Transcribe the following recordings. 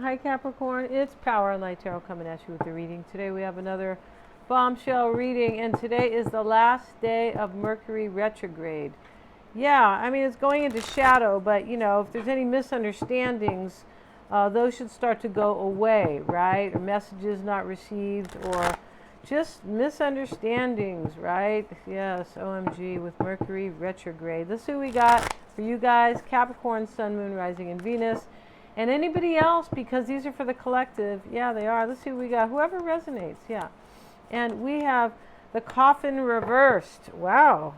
Hi Capricorn, it's Power and Light Tarot coming at you with the reading. Today we have another bombshell reading, and today is the last day of Mercury retrograde. Yeah, I mean it's going into shadow, but you know, if there's any misunderstandings, those should start to go away, right? Or messages not received, or just misunderstandings, right? Yes, OMG with Mercury retrograde. Let's see what we got for you guys, Capricorn, Sun, Moon, Rising, and Venus. And anybody else, because these are for the collective. Yeah, they are. Let's see what we got. Whoever resonates, yeah. And we have the coffin reversed. Wow.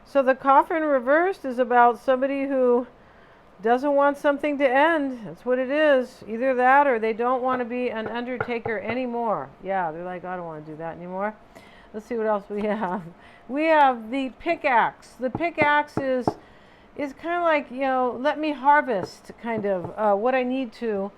So the coffin reversed is about somebody who doesn't want something to end. That's what it is. Either that or they don't want to be an undertaker anymore. Yeah, they're like, I don't want to do that anymore. Let's see what else we have. We have the pickaxe. The pickaxe is kind of like, you know, let me harvest kind of what I need to.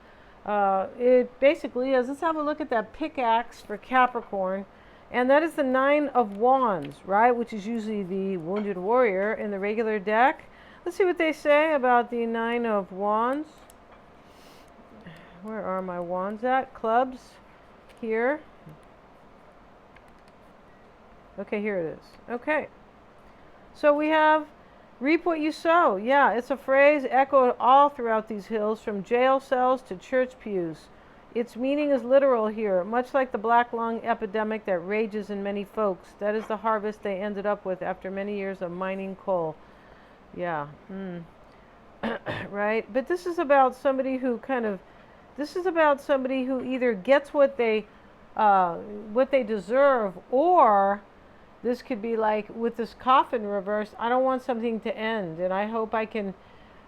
It basically is. Let's have a look at that pickaxe for Capricorn. And that is the 9 of Wands, right? Which is usually the Wounded Warrior in the regular deck. Let's see what they say about the 9 of Wands. Where are my wands at? Clubs. Here. Okay, here it is. Okay. So we have reap what you sow. Yeah, it's a phrase echoed all throughout these hills, from jail cells to church pews. Its meaning is literal here, much like the black lung epidemic that rages in many folks. That is the harvest they ended up with after many years of mining coal. Yeah, right? But this is about somebody who this is about somebody who either gets what they deserve, or this could be like with this coffin reversed, I don't want something to end, and I hope I can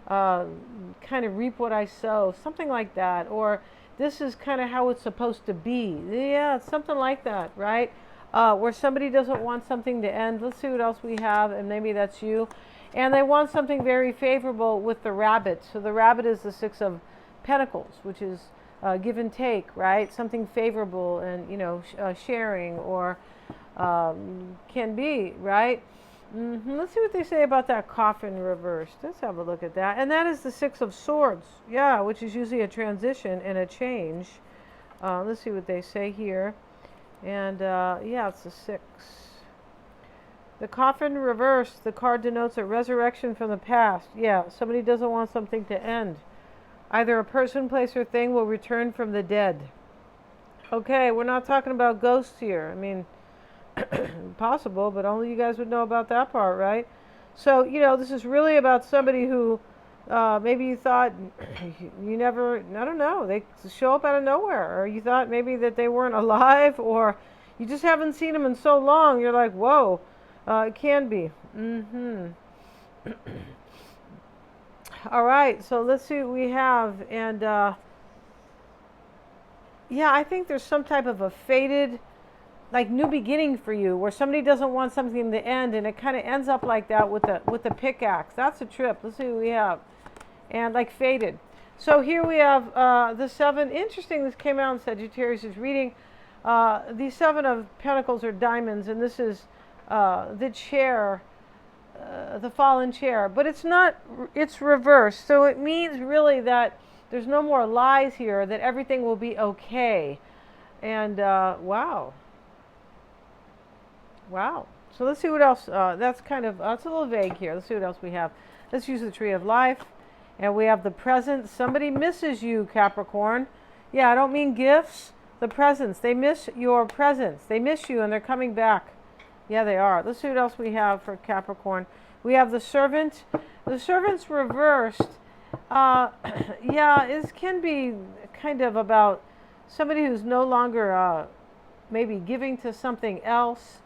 kind of reap what I sow, something like that. Or this is kind of how it's supposed to be. Yeah, it's something like that, right? Where somebody doesn't want something to end. Let's see what else we have, and maybe that's you. And they want something very favorable with the rabbit. So the rabbit is the 6 of Pentacles, which is give and take, right? Something favorable and, you know, sharing, or can be, right? Let's see what they say about that coffin reversed. Let's have a look at that. And that is the 6 of Swords, yeah, which is usually a transition and a change. Let's see what they say here. And yeah, it's the 6. The coffin reversed, the card denotes a resurrection from the past. Yeah, somebody doesn't want something to end. Either a person, place, or thing will return from the dead. Okay, we're not talking about ghosts here. I mean, possible, but only you guys would know about that part, right? So, you know, this is really about somebody who maybe you thought you never, I don't know, they show up out of nowhere, or you thought maybe that they weren't alive, or you just haven't seen them in so long, you're like, whoa, it can be. All right, so let's see what we have. And yeah, I think there's some type of a faded, like, new beginning for you, where somebody doesn't want something to end, and it kind of ends up like that with the pickaxe. That's a trip. Let's see what we have. And like faded. So here we have the 7. Interesting, this came out in Sagittarius' reading. The 7 of Pentacles are diamonds, and this is the chair, the fallen chair. But it's not, it's reversed. So it means really that there's no more lies here, that everything will be okay. And wow. Wow. So let's see what else. That's a little vague here. Let's see what else we have. Let's use the Tree of Life. And we have the present. Somebody misses you, Capricorn. Yeah, I don't mean gifts. The presents. They miss your presence. They miss you, and they're coming back. Yeah, they are. Let's see what else we have for Capricorn. We have the Servant. The Servant's reversed. Yeah, this can be kind of about somebody who's no longer maybe giving to something else.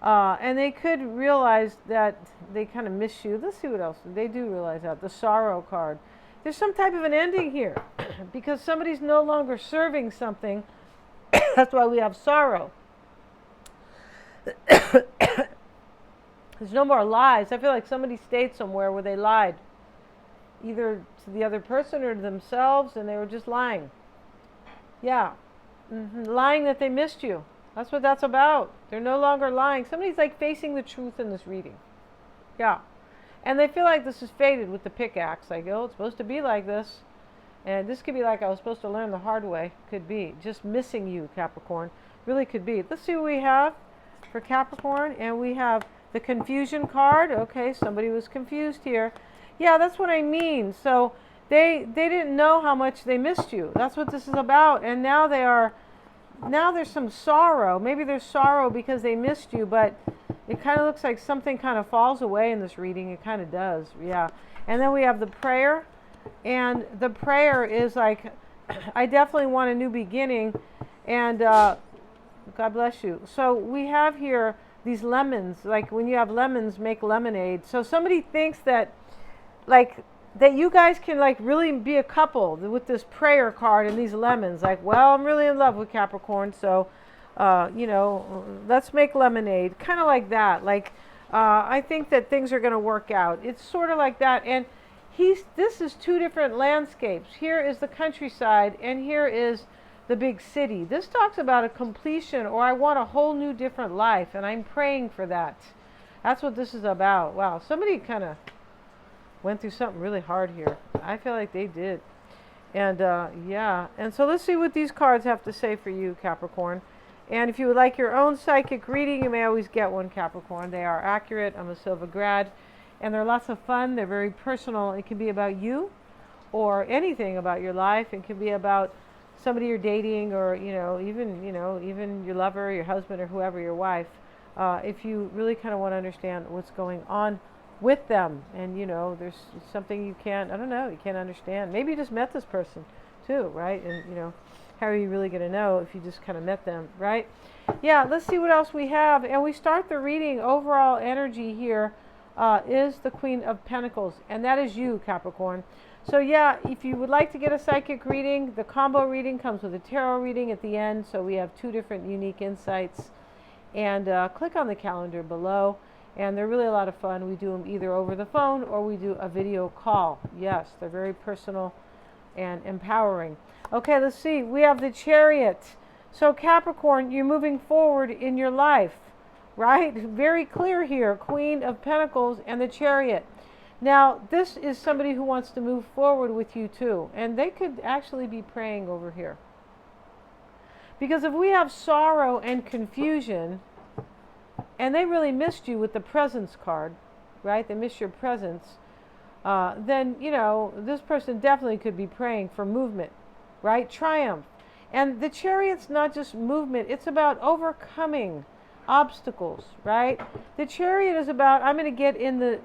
And they could realize that they kind of miss you. Let's see what else. They do realize that. The Sorrow card. There's some type of an ending here because somebody's no longer serving something. That's why we have sorrow. There's no more lies. I feel like somebody stayed somewhere where they lied, either to the other person or to themselves, and they were just lying. Yeah. Lying that they missed you. That's what that's about. They're no longer lying. Somebody's like facing the truth in this reading. Yeah. And they feel like this is fated with the pickaxe. Like, oh, it's supposed to be like this. And this could be like I was supposed to learn the hard way. Could be. Just missing you, Capricorn. Really could be. Let's see what we have for Capricorn. And we have the confusion card. Okay, somebody was confused here. Yeah, that's what I mean. So they didn't know how much they missed you. That's what this is about. And now there's some sorrow. Maybe there's sorrow because they missed you, but it kind of looks like something kind of falls away in this reading. It kind of does. Yeah. And then we have the prayer. And the prayer is like, I definitely want a new beginning. And God bless you. So we have here these lemons. Like when you have lemons, make lemonade. So somebody thinks that, like, that you guys can like really be a couple with this prayer card and these lemons. Like, well, I'm really in love with Capricorn, so let's make lemonade. Kind of like that. Like, I think that things are going to work out. It's sort of like that. And this is two different landscapes. Here is the countryside, and here is the big city. This talks about a completion, or I want a whole new different life, and I'm praying for that. That's what this is about. Wow, somebody kind of went through something really hard here. I feel like they did. And yeah, and so let's see what these cards have to say for you, Capricorn. And if you would like your own psychic reading, you may always get one, Capricorn. They are accurate. I'm a Silva grad. And they're lots of fun. They're very personal. It can be about you or anything about your life. It can be about somebody you're dating, or even your lover, your husband, or whoever, your wife. If you really kind of want to understand what's going on with them, and there's something you can't understand. Maybe you just met this person too, right? And how are you really going to know if you just kind of met them, right? Yeah, let's see what else we have. And we start the reading. Overall energy here is the Queen of Pentacles, and that is you, Capricorn. So yeah, if you would like to get a psychic reading, the combo reading comes with a tarot reading at the end. So we have two different unique insights. And click on the calendar below. And they're really a lot of fun. We do them either over the phone or we do a video call. Yes, they're very personal and empowering. Okay, let's see. We have the Chariot. So Capricorn, you're moving forward in your life, right? Very clear here. Queen of Pentacles and the Chariot. Now, this is somebody who wants to move forward with you too. And they could actually be praying over here. Because if we have sorrow and confusion, and they really missed you with the presence card, right? They missed your presence. Then, this person definitely could be praying for movement, right? Triumph. And the Chariot's not just movement. It's about overcoming obstacles, right? The Chariot is about, I'm going to get in the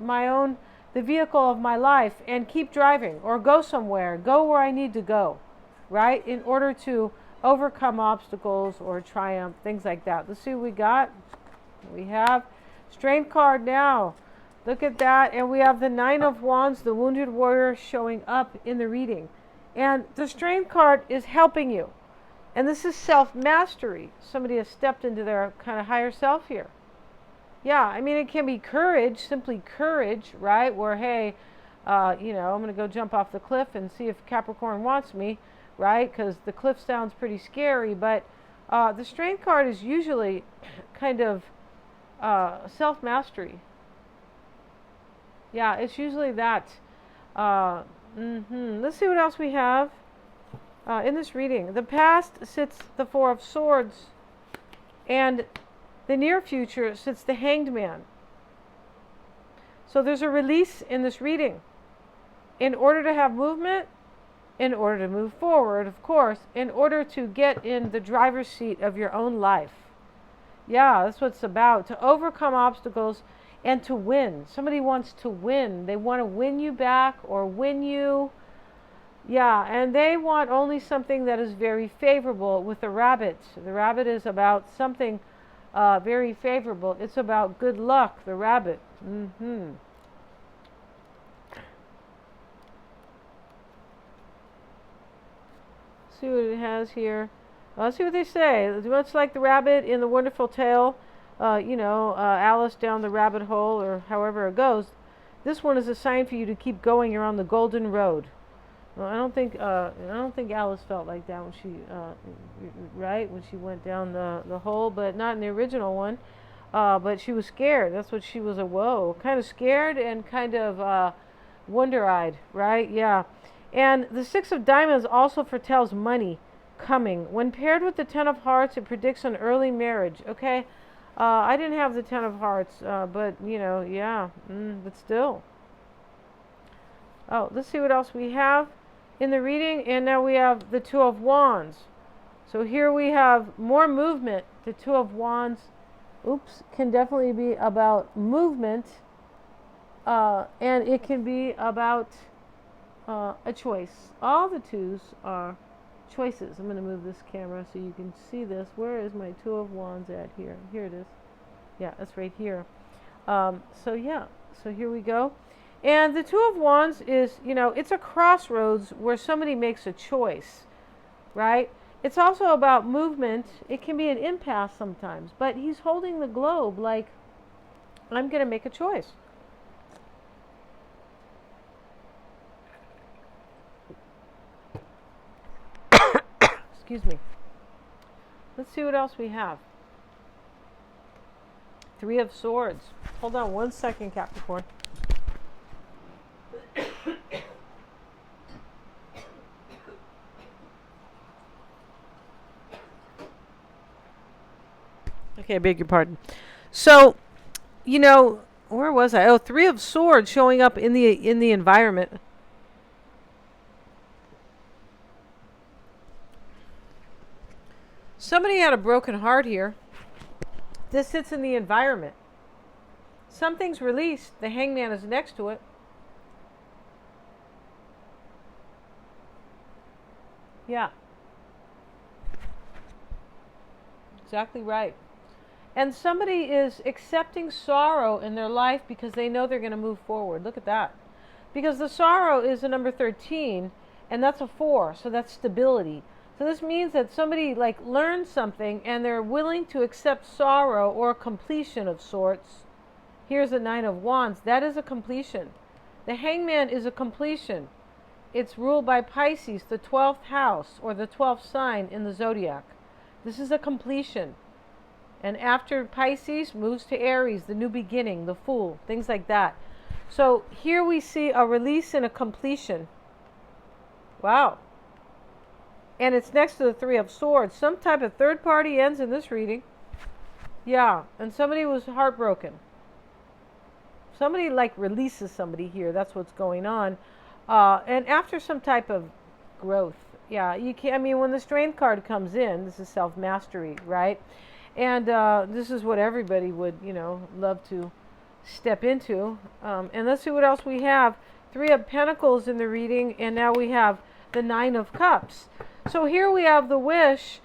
vehicle of my life and keep driving, or go somewhere, go where I need to go, right? In order to overcome obstacles or triumph, things like that. Let's see what we got. We have Strength card now. Look at that. And we have the Nine of Wands, the Wounded Warrior, showing up in the reading. And the Strength card is helping you. And this is self-mastery. Somebody has stepped into their kind of higher self here. Yeah, I mean, it can be courage, simply courage, right? Where, hey, I'm going to go jump off the cliff and see if Capricorn wants me, right? Because the cliff sounds pretty scary. But the Strength card is usually kind of self-mastery. Yeah, it's usually that. Let's see what else we have in this reading. The past sits the Four of Swords, and the near future sits the Hanged Man. So there's a release in this reading. In order to have movement, in order to move forward, of course, in order to get in the driver's seat of your own life. Yeah, that's what it's about. To overcome obstacles and to win. Somebody wants to win. They want to win you back or win you. Yeah, and they want only something that is very favorable with the rabbit. The rabbit is about something very favorable. It's about good luck, the rabbit. See what it has here. Let's see what they say. Much like the rabbit in the wonderful tale, Alice down the rabbit hole, or however it goes. This one is a sign for you to keep going. You're on the golden road. Well, I don't think Alice felt like that when she, when she went down the hole, but not in the original one. But she was scared. That's what she was. Kind of scared and kind of wonder-eyed, right? Yeah. And the Six of Diamonds also foretells money coming. When paired with the Ten of Hearts, it predicts an early marriage. Okay, I didn't have the Ten of Hearts, but you know, yeah, but still. Oh, let's see what else we have in the reading. And now we have the Two of Wands. So here we have more movement. The Two of Wands, can definitely be about movement, and it can be about a choice. All the twos are choices. I'm going to move this camera so you can see this. Where is my Two of Wands at here? Here it is. Yeah, that's right here. So yeah, so here we go. And the Two of Wands is, you know, it's a crossroads where somebody makes a choice, right? It's also about movement. It can be an impasse sometimes, but he's holding the globe like, I'm going to make a choice. Excuse me. Let's see what else we have. Three of Swords. Hold on one second, Capricorn. Okay, I beg your pardon. So, you know, where was I? Oh, Three of Swords showing up in the environment. Somebody had a broken heart here. This sits in the environment. Something's released. The Hangman is next to it. Yeah. Exactly right. And somebody is accepting sorrow in their life because they know they're going to move forward. Look at that. Because the sorrow is a number 13, and that's a 4, so that's stability. So this means that somebody like learned something and they're willing to accept sorrow or completion of sorts. Here's the Nine of Wands. That is a completion. The Hangman is a completion. It's ruled by Pisces, the 12th house or the 12th sign in the zodiac. This is a completion. And after Pisces moves to Aries, the new beginning, the Fool, things like that. So here we see a release and a completion. Wow. And it's next to the Three of Swords. Some type of third party ends in this reading. Yeah, and somebody was heartbroken. Somebody like releases somebody here. That's what's going on. And after some type of growth. Yeah, you can't, I mean, when the Strength card comes in, this is self-mastery, right? And this is what everybody would, you know, love to step into. And let's see what else we have. Three of Pentacles in the reading, and now we have the Nine of Cups. So here we have the wish.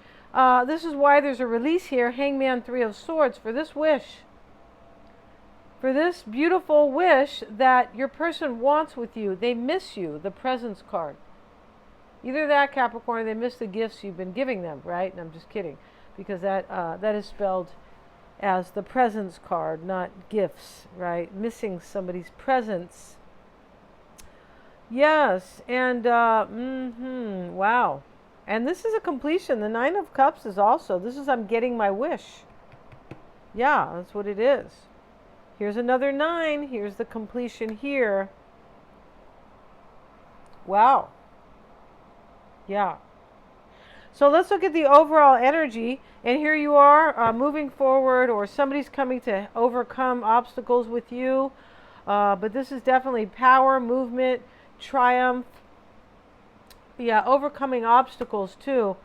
This is why there's a release here. Hangman, Three of Swords. For this wish. For this beautiful wish that your person wants with you. They miss you. The Presence card. Either that, Capricorn, or they miss the gifts you've been giving them, right? And I'm just kidding. Because that is spelled as the Presence card, not gifts, right? Missing somebody's presence. Yes, and wow. And this is a completion. The Nine of Cups is also, this is I'm getting my wish. Yeah, that's what it is. Here's another 9. Here's the completion here. Wow. Yeah. So let's look at the overall energy. And here you are moving forward, or somebody's coming to overcome obstacles with you. But this is definitely power, movement, triumph. Yeah, overcoming obstacles too.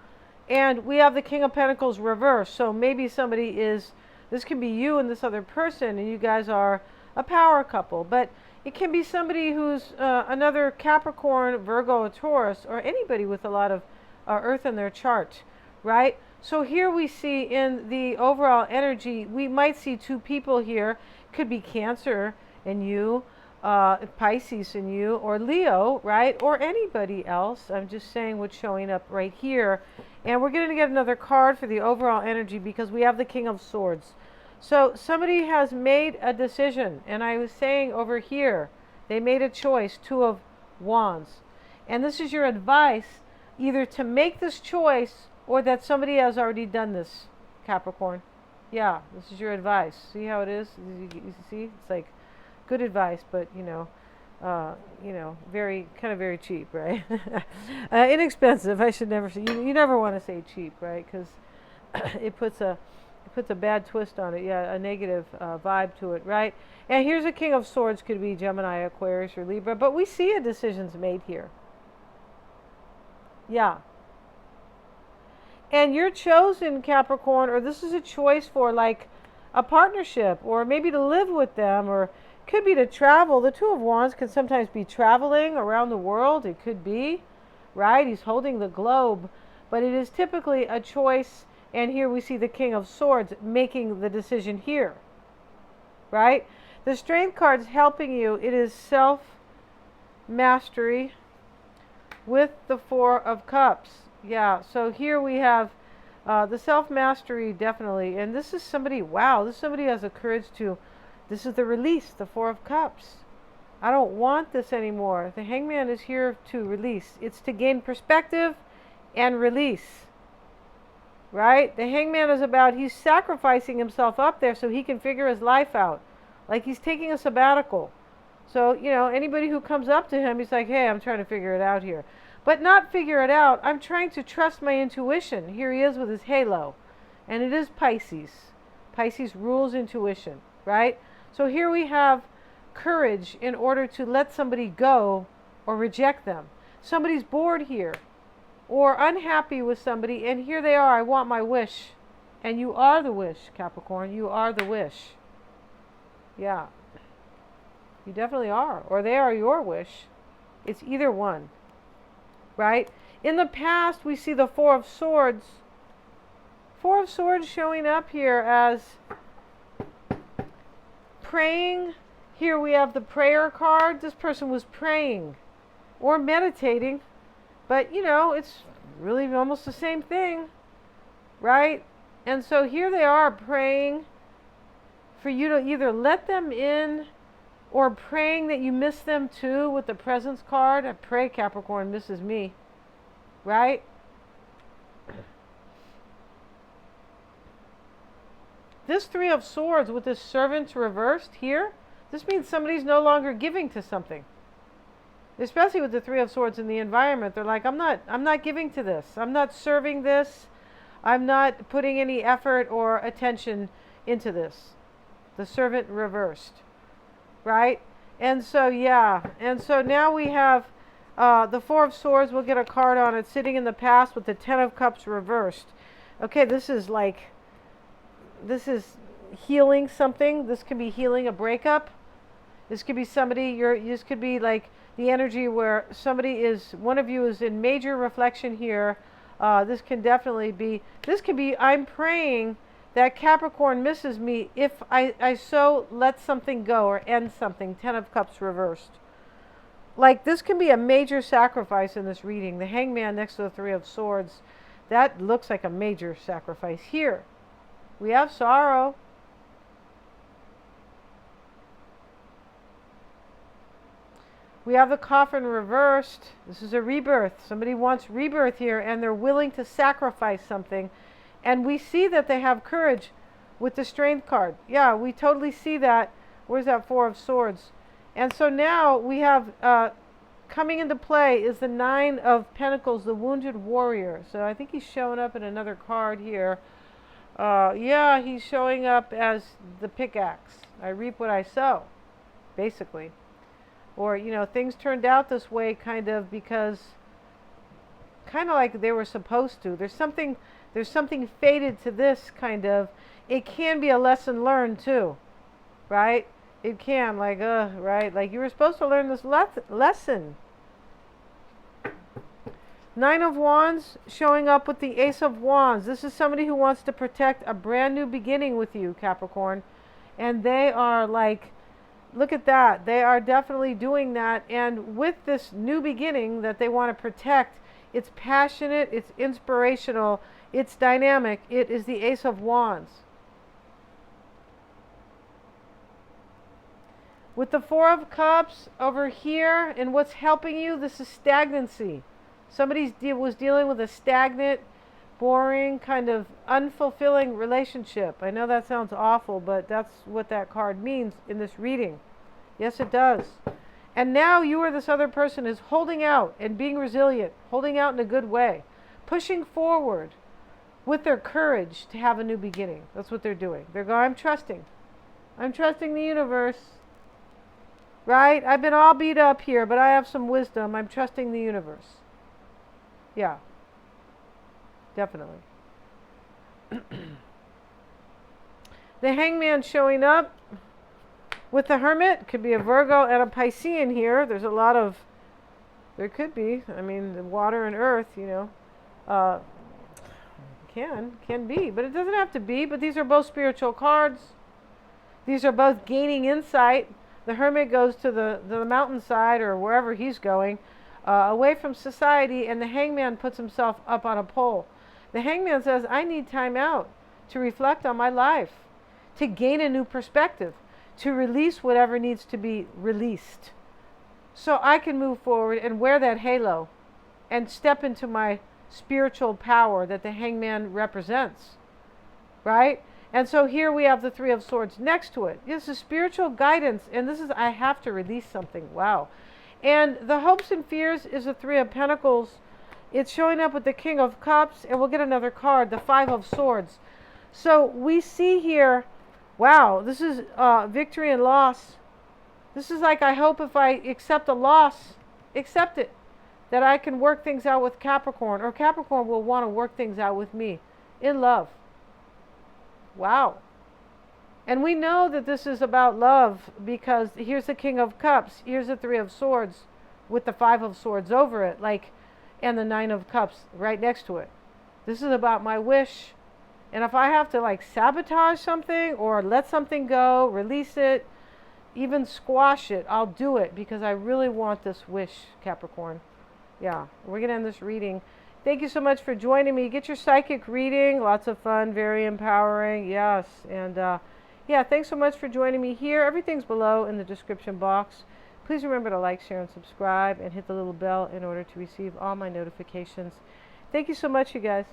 And we have the King of Pentacles reversed. So maybe somebody is, this can be you and this other person, and you guys are a power couple. But it can be somebody who's another Capricorn, Virgo, or Taurus, or anybody with a lot of Earth in their chart, right? So here we see in the overall energy, we might see 2 people here. Could be Cancer and you, Pisces and you, or Leo, right? Or anybody else. I'm just saying what's showing up right here. And we're going to get another card for the overall energy because we have the King of Swords. So somebody has made a decision. And I was saying over here, they made a choice, Two of Wands. And this is your advice, either to make this choice or that somebody has already done this, Capricorn. Yeah, this is your advice. See how it is? You see? It's like good advice, but, you know, very kind of very cheap, right? Inexpensive. I should never say. You never want to say cheap, right? Because it puts a bad twist on it. Yeah, a negative vibe to it, right? And here's a King of Swords, could be Gemini, Aquarius, or Libra, but we see a decision's made here. Yeah. And you're chosen, Capricorn, or this is a choice for like a partnership, or maybe to live with them, or could be to travel. The Two of Wands can sometimes be traveling around the world. It could be, right? He's holding the globe, but it is typically a choice. And here we see the King of Swords making the decision here, right? The Strength card's helping you. It is self-mastery with the Four of Cups. Yeah, so here we have the self-mastery, definitely. And this is somebody, wow, this is somebody who has the courage to, this is the release, the Four of Cups. I don't want this anymore. The Hangman is here to release. It's to gain perspective and release. Right? The Hangman is about, he's sacrificing himself up there so he can figure his life out. Like he's taking a sabbatical. So, anybody who comes up to him, he's like, hey, I'm trying to figure it out here. But not figure it out. I'm trying to trust my intuition. Here he is with his halo. And it is Pisces. Pisces rules intuition, right? So here we have courage in order to let somebody go or reject them. Somebody's bored here or unhappy with somebody, and here they are, I want my wish. And you are the wish, Capricorn. You are the wish. Yeah. You definitely are. Or they are your wish. It's either one. Right? In the past, we see the Four of Swords. Four of Swords showing up here as praying. Here we have the prayer card. This person was praying or meditating. But, it's really almost the same thing, right? And so here they are praying for you to either let them in or praying that you miss them too with the presence card. I pray Capricorn misses me, right? This Three of Swords with this Servant reversed here, this means somebody's no longer giving to something. Especially with the Three of Swords in the environment, they're like, I'm not giving to this. I'm not serving this. I'm not putting any effort or attention into this. The Servant reversed, right? And so, yeah. And so now we have the Four of Swords. We'll get a card on it sitting in the past with the Ten of Cups reversed. Okay, this is healing something. This could be healing a breakup. This could be somebody, this could be like the energy where one of you is in major reflection here. This can be, I'm praying that Capricorn misses me if I so let something go or end something. Ten of Cups reversed. Like this can be a major sacrifice in this reading. The Hangman next to the Three of Swords, that looks like a major sacrifice. Here, we have sorrow. We have the Coffin reversed. This is a rebirth. Somebody wants rebirth here, and they're willing to sacrifice something. And we see that they have courage with the Strength card. Yeah, we totally see that. Where's that Four of Swords? And so now we have, coming into play is the Nine of Pentacles, the Wounded Warrior. So I think he's showing up in another card here. Yeah, he's showing up as the pickaxe. I reap what I sow, basically. Or, things turned out this way kind of like they were supposed to. There's something fated to this kind of. It can be a lesson learned too, right? It can, right? Like you were supposed to learn this lesson. Nine of Wands showing up with the Ace of Wands. This is somebody who wants to protect a brand new beginning with you, Capricorn. And they are like, look at that. They are definitely doing that. And with this new beginning that they want to protect, it's passionate, it's inspirational, it's dynamic. It is the Ace of Wands. With the Four of Cups over here, and what's helping you, this is stagnancy. Somebody was dealing with a stagnant, boring, kind of unfulfilling relationship. I know that sounds awful, but that's what that card means in this reading. Yes, it does. And now you or this other person is holding out and being resilient, holding out in a good way, pushing forward with their courage to have a new beginning. That's what they're doing. They're going, I'm trusting. I'm trusting the universe. Right? I've been all beat up here, but I have some wisdom. I'm trusting the universe. Yeah. Definitely. The Hangman showing up with the Hermit. Could be a Virgo and a Piscean here. There's a lot of, there could be, I mean, the water and earth, you know. Can be, but it doesn't have to be. But these are both spiritual cards. These are both gaining insight. The Hermit goes to the mountainside or wherever he's going, away from society, and the Hangman puts himself up on a pole. The Hangman says, I need time out to reflect on my life, to gain a new perspective, to release whatever needs to be released, so I can move forward and wear that halo and step into my spiritual power that the Hangman represents, right? And so here we have the Three of Swords next to it. This is spiritual guidance, and this is, I have to release something. Wow. And the hopes and fears is the Three of Pentacles. It's showing up with the King of Cups, and we'll get another card, the Five of Swords. So we see here, wow, this is victory and loss. This is like, I hope if I accept a loss, accept it, that I can work things out with Capricorn, or Capricorn will want to work things out with me in love. Wow. And we know that this is about love, because here's the King of Cups, here's the Three of Swords with the Five of Swords over it, like, and the Nine of Cups right next to it. This is about my wish. And if I have to like sabotage something or let something go, release it, even squash it, I'll do it, because I really want this wish, Capricorn. Yeah, we're going to end this reading. Thank you so much for joining me. Get your psychic reading. Lots of fun, very empowering. Yes. And yeah, thanks so much for joining me here. Everything's below in the description box. Please remember to like, share, and subscribe, and hit the little bell in order to receive all my notifications. Thank you so much, you guys.